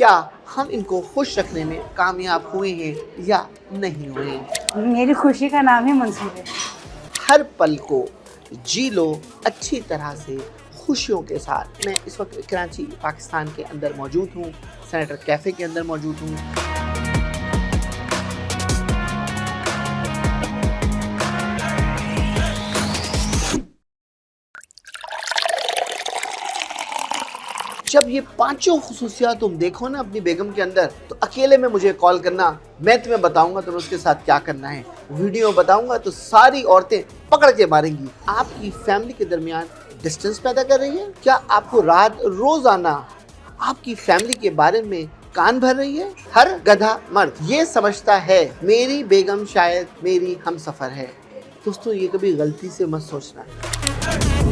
क्या हम इनको खुश रखने में कामयाब हुए हैं या नहीं हुए हैं। मेरी खुशी का नाम ही मंसूर है। हर पल को जी लो अच्छी तरह से, खुशियों के साथ। मैं इस वक्त कराची पाकिस्तान के अंदर मौजूद हूँ, सेनेटर कैफ़े के अंदर मौजूद हूँ। जब ये पांचों खुसूसियात तुम देखो ना अपनी बेगम के अंदर, तो अकेले में मुझे कॉल करना, मैं तुम्हें बताऊंगा तुम्हें उसके साथ क्या करना है। वीडियो बताऊंगा तो सारी औरतें पकड़ के मारेंगी। आपकी फैमिली के दरमियान डिस्टेंस पैदा कर रही है। क्या आपको रात रोजाना आपकी फैमिली के बारे में कान भर रही है। हर गधा मर्द ये समझता है मेरी बेगम शायद मेरी हमसफर है। दोस्तों ये कभी गलती से मत सोचना।